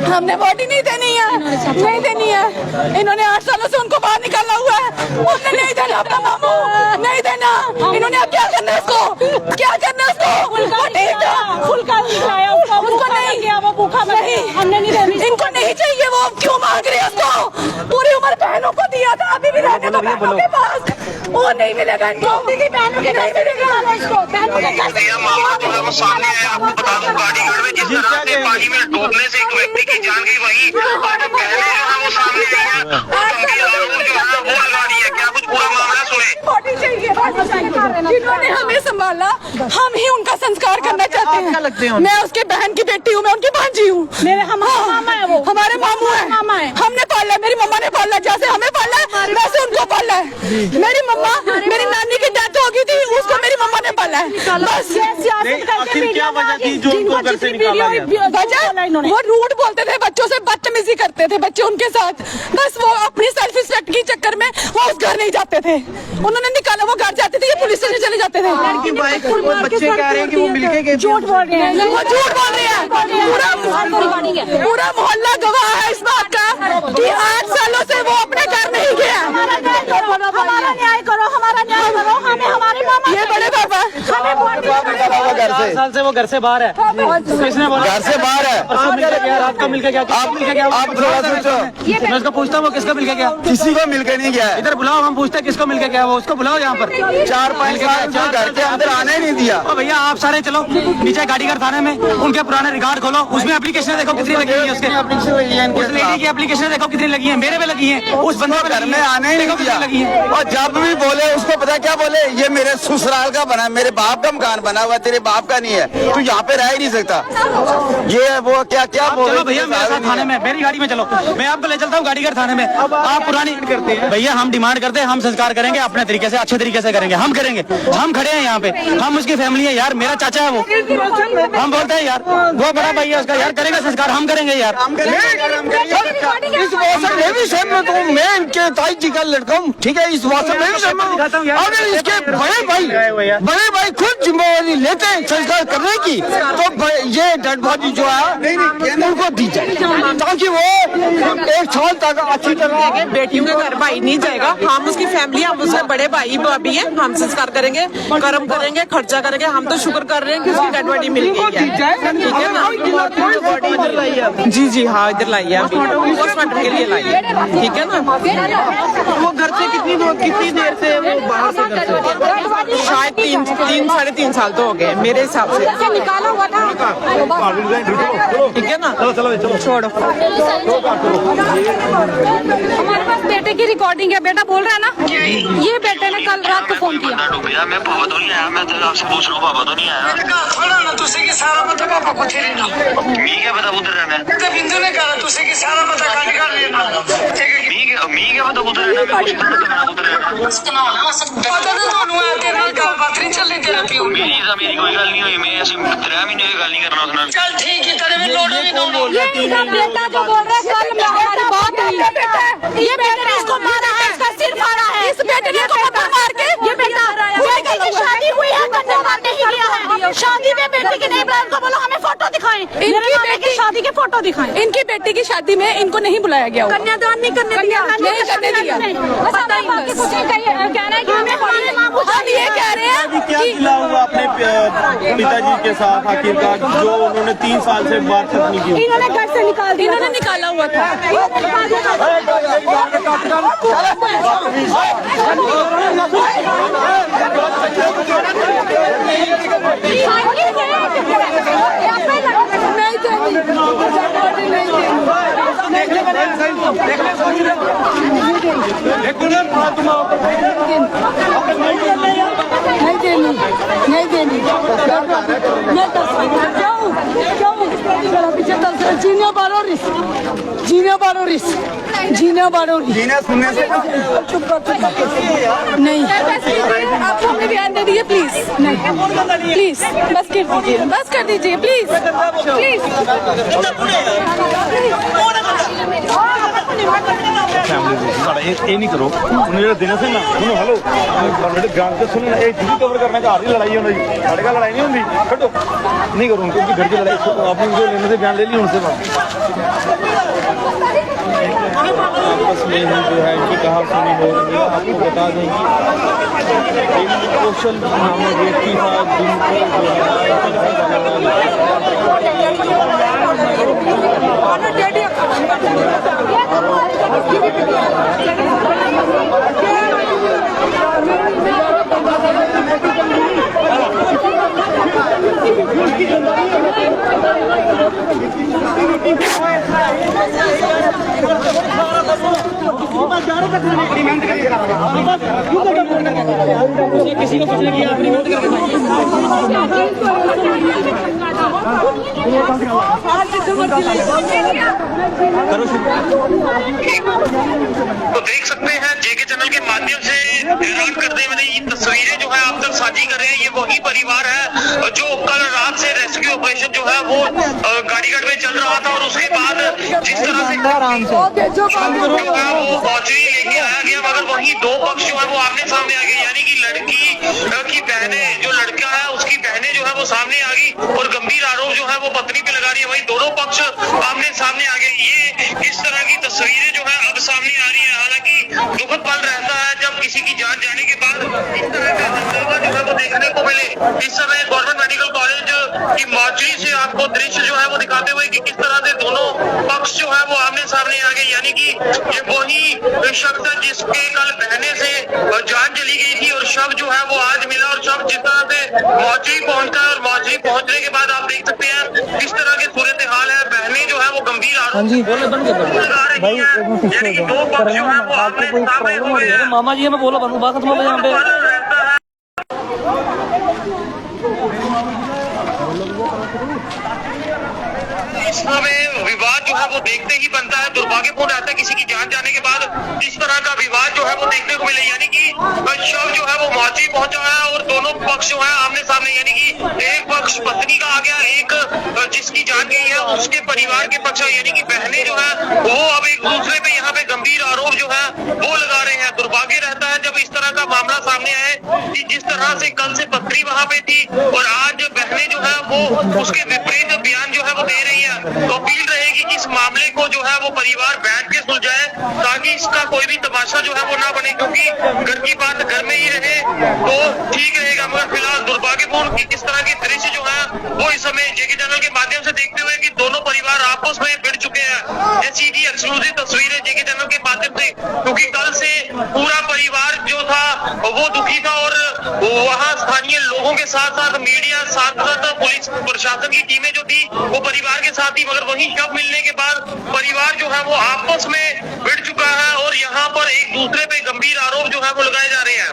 हमने बॉडी नहीं देनी है, नहीं देनी है। इन्होंने 8 सालों से उनको बाहर निकाला हुआ है, उन्होंने नहीं देना अपना मामू, नहीं देना। इन्होंने अब क्या करना है उसको, क्या करना है उसको? उनको नहीं, हमने नहीं देनी, इनको नहीं चाहिए। वो क्यों मांग रहे हैं उसको? पूरी उम्र बहनों को दिया था, अभी भी रहने दो बहनों के पास। वो नहीं मिलेगा इनको, बहनों के नहीं मिलेगा इसको। सामने है, आपको बता दूं गाड़ीगढ़ में जिस तरह से पानी में डूबने से एक व्यक्ति की जान गई, वही वो सामने आई है, वो लगा रही है। क्या कुछ पूरा मामला सुने। जिन्होंने हमें संभाला, हम ही उनका संस्कार करना चाहते हैं। मैं उसके बहन की बेटी हूँ, मैं उनकी भांजी हूँ। मामा है वो, हमारे मामू है। हमने पाला, मेरी मम्मा ने पाला, जैसे हमें पाला वैसे उनको पाला है। मेरी मम्मा, मेरी नानी की डेथ हो गई थी, उसको मेरी मम्मा ने पाला है। बस क्या वजह थी जो उनको घर से निकाला गया? वजह वो रूड बोलते थे, बच्चों से बदतमीजी करते थे बच्चे उनके साथ। बस वो अपनी सेल्फ रिस्पेक्ट के चक्कर में वो उस घर नहीं जाते थे, उन्होंने निकाला। वो घर जाते थे, ये पुलिस स्टेशन चले जाते थे। बच्चे कह रहे हैं कि वो मिलके गए, झूठ बोल रहे हैं, वो झूठ बोल रहे हैं। पूरा मोहल्ला गवाह है इस बात का कि 8 सालों से वो अपने घर नहीं गया। हमारा न्याय करो, हमारा न्याय करो, हमें हमारे मामा, ये बड़े बाबा घर से 4 साल से वो घर से बाहर है। किसने बोला घर से बाहर है? रात को मिलके गया, आप मिलके गया? आप मैं उसको पूछता हूँ वो किसको मिलके गया? किसी को मिलके नहीं गया। इधर बुलाओ, हम पूछते हैं किसको मिलके गया, वो उसको बुलाओ यहाँ पर। 4-5 साल घर के अंदर आने नहीं दिया। भैया आप सारे चलो नीचे गाड़ीगढ़ थाने में, उनके पुराने रिकॉर्ड खोलो, उसमें एप्लीकेशन देखो कितनी लगी है। उसके उस लेडी की एप्लीकेशन देखो कितनी लगी है, मेरे पे लगी है, उस बंदे पे घर में आने नहीं दिया लगी है। और जब भी बोले उसको पता क्या बोले, ये मेरे ससुराल का बना, मेरे बाप का मकान बना हुआ, तेरे बाप का नहीं है, तू यहाँ पे रह ही नहीं सकता। ये वो क्या क्या बोल। चलो भैया मेरे साथ थाने में, मेरी गाड़ी में चलो, मैं आपको ले चलता हूँ गाड़ीगढ़ थाने में। आप पुरानी करते हैं भैया, हम डिमांड करते हैं, हम संस्कार करेंगे अपने तरीके से, अच्छे तरीके से करेंगे, हम करेंगे। हम खड़े हैं यहाँ पे, हम उसकी फैमिली है यार, मेरा चाचा है वो। हम बोलते हैं यार वो बड़ा भाई है उसका, यार करेंगे संस्कार, हम करेंगे यार। इस मौसम में भी सहमत हूँ, मैं इनके ताई जी का लड़का हूँ, ठीक है। इस मौसम में भी सहमत हूँ। अगर इसके बड़े भाई खुद जिम्मेवारी लेते हैं संस्कार करने की, तो ये डेड बॉडी जो है उनको दी जाए, ताकि वो 1 साल तक अच्छी तरह। बेटियों के घर भाई नहीं जाएगा, हम उसकी फैमिली, हम उसके बड़े भाई भाभी हैं, हम संस्कार करेंगे, कर्म करेंगे, खर्चा करेंगे। हम तो शुक्र कर रहे हैं कि उसकी डेड बॉडी मिल गई है, ठीक है ना। जी हाँ, इधर लाई है, पोस्टमार्टम के लिए लाई है, ठीक है ना। वो घर से कितनी देर से वो बाहर से शायद 3-3.5 साल तो हो गए मेरे हिसाब से, निकाला हुआ था, ठीक है ना। चलो छोड़ो। हमारे पास बेटे की रिकॉर्डिंग है, बेटा बोल रहा है ना, ये बेटे ने कल रात को फोन किया। मैं पापा तो नहीं आया, मैं आपसे पूछ रहा हूँ, पापा तो नहीं आया। तुझसे की सारा पता पापा को थे ना, मी क्या पता उधर रहना है। बिंदु ने कहा तुझसे की सारा पता गाड़ी कर लेना, मी क्या पता उधर रहना, मैं कुछ नहीं पता उधर रहना। पता तो दोनों है, तेरे नाल बात नहीं चलनी तेरे पियो। मेरी कोई गल नहीं हुई, मैं ऐसे 3 महीने की गल नहीं करना उसने। चल ठीक है, तेरे में लोड भी दो। बेटा जो बोल रहा है, कल हमारी बात हुई, ये बेटे ने इसको मारा है, इसका सिर फाड़ा है, इस बेटे ने इसको पत्थर मार के, ये बेटा बेटे की शादी हुई है, कन्यादान नहीं किया है, शादी में बेटी की नहीं बुलाया, उनको बोलो हमें फोटो दिखाएं, इनकी बेटी की शादी के फोटो दिखाएं। इनकी बेटी की शादी में इनको नहीं बुलाया गया, कन्यादान नहीं करने दिया, नहीं करने दिया। कुछ नहीं कह रहा है कि हमें हम ये कह रहे हैं क्या गिला हुआ अपने पिताजी के साथ आखिरकार, जो उन्होंने 3 साल से बात तक नहीं की। इन्होंने घर से निकाल दिया, इन्होंने निकाला हुआ था। नहीं देनी जीना बारोरिस सुनने से नहीं। आप हमें बयान दे दीजिए प्लीज, नहीं प्लीज बस कर दीजिए प्लीज। ਇਹ ਨਹੀਂ ਕਰੋ ਉਹਨੇ ਜਿਹੜੇ ਦਿਨ ਸੀ ਨਾ ਉਹਨੂੰ ਹਲੋ ਜਿਹੜੇ ਗਾਂ ਤੇ ਸੁਣ ਇਹ ਜਿੱਦੀ ਕਵਰ ਕਰਨਾ ਘਰ ਦੀ ਲੜਾਈ ਹੋਣੀ ਸਾਡੇ ਘਰ ਲੜਾਈ नहीं होती कटो नहीं करो क्योंकि घर की लड़ाई आपने जो लेने से बयान ले ली उनसे बात आपस में ही जो है इनकी कहा सुनी हो रही है। आपको बता दें कि कौशल नामक व्यक्ति था किसी को कुछ नहीं किया अपनी मेहनत तो देख सकते हैं जेके चैनल के माध्यम से ऐलान करते हुए ये तस्वीरें जो है आप तक साझी कर रहे हैं। ये वही परिवार है जो कल रात से रेस्क्यू ऑपरेशन जो है वो गाड़ीगढ़ में चल रहा था और उसके बाद जिस तरह से जो है वो मौचरी लेके आया गया, मगर वही दो पक्ष जो है वो आमने सामने आ गए। यानी कि लड़की की बहनें, जो लड़का है उसकी बहनें जो है वो सामने आ गई और गंभीर आरोप जो है वो पत्नी पे लगा रही है। वही दोनों पक्ष आमने सामने आ गए। ये इस तरह की तस्वीरें जो है अब सामने आ रही है। हालांकि दुखद पल रहता है जब किसी की जान जाने के बाद इस तरह का हंगामा जो है वो देखने को मिले। इस समय गवर्नमेंट मेडिकल कॉलेज की मौचरी से आपको दृश्य जो है वो दिखाते हुए कि किस तरह से दोनों पक्ष जो है वो आमने सामने आ गए। यानी कि ये वही शख्स है जिसके कल बहने से जान चली गई थी और शव जो है वो आज मिला। और शव जिस तरह से मौचरी पहुंचा और मौचरी पहुंचने के बाद आप देख सकते हैं किस तरह की सूरत हाल है। बहनें जो है वो गंभीर आरोप लगा रही हैं। यानी कि दो पक्ष जो है वो आमने सामने हो गए हैं। मामा जी मैं बोला बात खत्म हो गई यहाँ पे में विवाद जो है वो देखते ही बनता है। दुर्भाग्यपूर्ण रहता है किसी की जान जाने के बाद इस तरह का विवाद जो है वो देखने को मिले। यानी कि शव जो है वो मौचरी पहुंचा है और दोनों पक्ष जो है आमने सामने। यानी कि एक पक्ष पत्नी का आ गया, एक जिसकी जान गई है उसके परिवार के पक्ष। यानी कि बहनें जो है वो अब एक दूसरे पे यहाँ पे गंभीर आरोप जो है वो लगा रहे हैं। दुर्भाग्य रहता है जब इस तरह का मामला सामने आए कि जिस तरह से कल से पत्नी वहाँ पे थी और आज बहनें जो है वो उसके विपरीत बयान जो है वो दे रही है। तो अपील रहेगी कि इस मामले को जो है वो परिवार बैठ के सुलझाए ताकि इसका कोई भी तमाशा जो है वो ना बने। क्योंकि घर की बात घर में ही रहे तो ठीक रहेगा। मगर फिलहाल दुर्भाग्यपूर्ण कि किस तरह के दृश्य जो है वो इस समय जेके चैनल के माध्यम से देखते हुए कि दोनों परिवार आपस में भिड़ चुके हैं। ये सीधी एक्सक्लूसिव तस्वीरें जेके चैनल के माध्यम से, क्योंकि कल से पूरा परिवार जो था वो दुखी था और वहाँ स्थानीय लोगों के साथ साथ मीडिया साथ साथ पुलिस प्रशासन की टीमें जो थी वो परिवार के साथ ही। मगर वहीं शव मिलने के बाद परिवार जो है वो आपस में भिड़ चुका है और यहाँ पर एक दूसरे पे गंभीर आरोप जो है वो लगाए जा रहे हैं।